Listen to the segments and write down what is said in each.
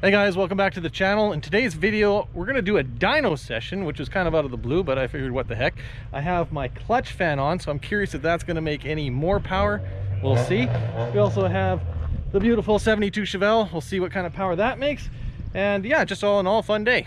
Hey guys, welcome back to the channel. In today's video, we're going to do a dyno session, which is kind of out of the blue, but I figured what the heck. I have my clutch fan on, so I'm curious if that's going to make any more power. We'll see. We also have the beautiful 72 Chevelle. We'll see what kind of power that makes. And yeah, just all in all, fun day.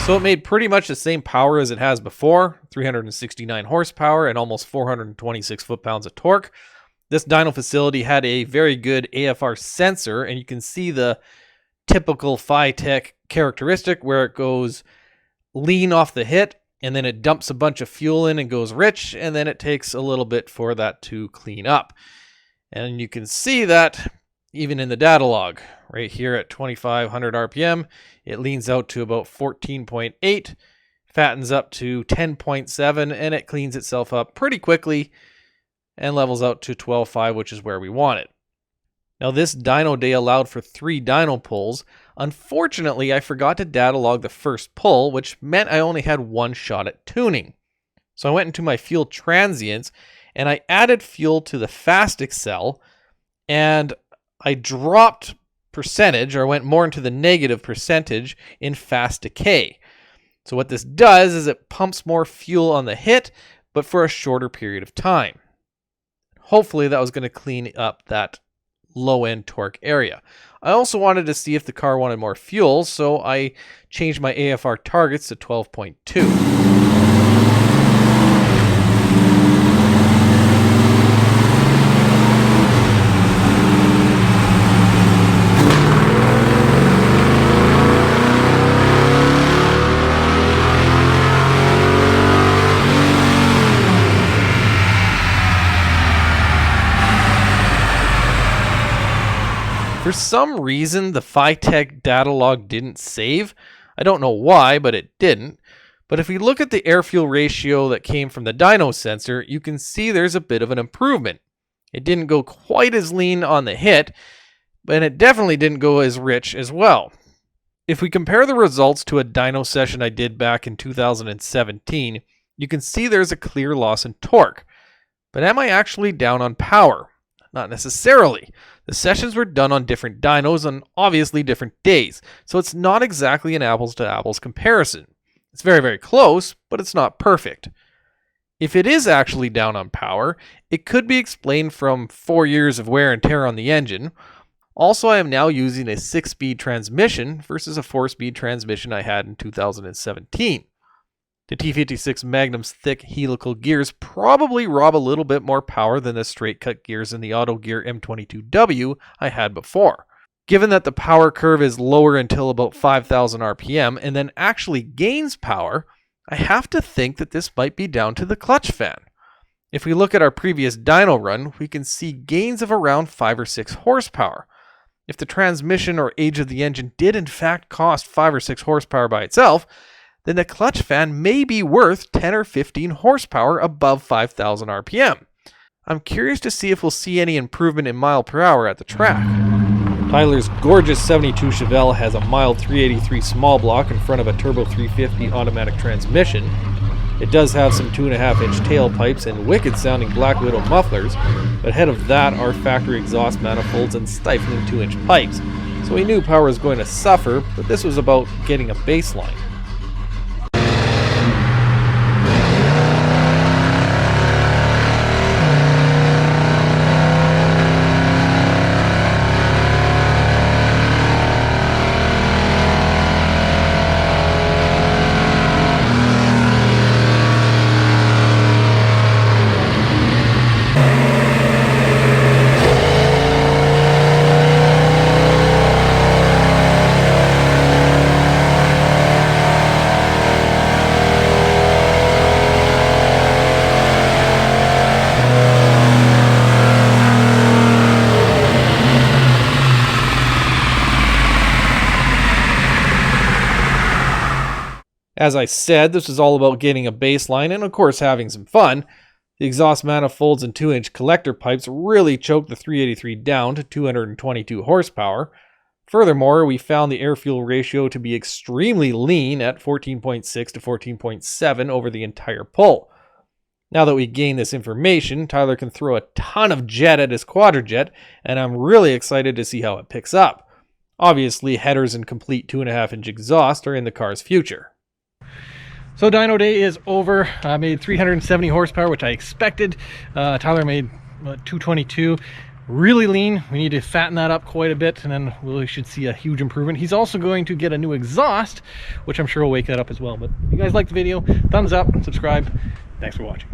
So it made pretty much the same power as it has before, 369 horsepower and almost 426 foot-pounds of torque. This dyno facility had a very good AFR sensor, and you can see the typical Phi-Tech characteristic where it goes lean off the hit, and then it dumps a bunch of fuel in and goes rich, and then it takes a little bit for that to clean up. And you can see that even in the data log. Right here at 2500 RPM, it leans out to about 14.8, fattens up to 10.7, and it cleans itself up pretty quickly and levels out to 12.5, which is where we want it. Now this dyno day allowed for 3 dyno pulls. Unfortunately, I forgot to data log the first pull, which meant I only had 1 shot at tuning. So I went into my fuel transients and I added fuel to the fast excel, and I dropped percentage, or went more into the negative percentage in fast decay. So what this does is it pumps more fuel on the hit, but for a shorter period of time. Hopefully that was going to clean up that low end torque area. I also wanted to see if the car wanted more fuel, so I changed my AFR targets to 12.2. For some reason, the Phi-Tech data log didn't save. I don't know why, but it didn't. But if we look at the air-fuel ratio that came from the dyno sensor, you can see there's a bit of an improvement. It didn't go quite as lean on the hit, but it definitely didn't go as rich as well. If we compare the results to a dyno session I did back in 2017, you can see there's a clear loss in torque. But am I actually down on power? Not necessarily. The sessions were done on different dynos on obviously different days, so it's not exactly an apples to apples comparison. It's very, very close, but it's not perfect. If it is actually down on power, it could be explained from 4 years of wear and tear on the engine. Also, I am now using a 6-speed transmission versus a 4-speed transmission I had in 2017. The T56 Magnum's thick helical gears probably rob a little bit more power than the straight cut gears in the Auto Gear M22W I had before. Given that the power curve is lower until about 5000 RPM and then actually gains power, I have to think that this might be down to the clutch fan. If we look at our previous dyno run, we can see gains of around 5 or 6 horsepower. If the transmission or age of the engine did in fact cost 5 or 6 horsepower by itself, then the clutch fan may be worth 10 or 15 horsepower above 5,000 RPM. I'm curious to see if we'll see any improvement in mile per hour at the track. Tyler's gorgeous 72 Chevelle has a mild 383 small block in front of a turbo 350 automatic transmission. It does have some 2.5-inch tailpipes and wicked sounding Black Widow mufflers, but ahead of that are factory exhaust manifolds and stifling 2-inch pipes. So we knew power was going to suffer, but this was about getting a baseline. As I said, this is all about getting a baseline and of course having some fun. The exhaust manifolds and 2-inch collector pipes really choked the 383 down to 222 horsepower. Furthermore, we found the air-fuel ratio to be extremely lean at 14.6 to 14.7 over the entire pull. Now that we gained this information, Tyler can throw a ton of jet at his quadrijet, and I'm really excited to see how it picks up. Obviously, headers and complete 2.5-inch exhaust are in the car's future. So dyno day is over. I made 370 horsepower, which I expected. Tyler made 222. Really lean. We need to fatten that up quite a bit, and then we should see a huge improvement. He's also going to get a new exhaust, which I'm sure will wake that up as well. But if you guys like the video, thumbs up, subscribe. Thanks for watching.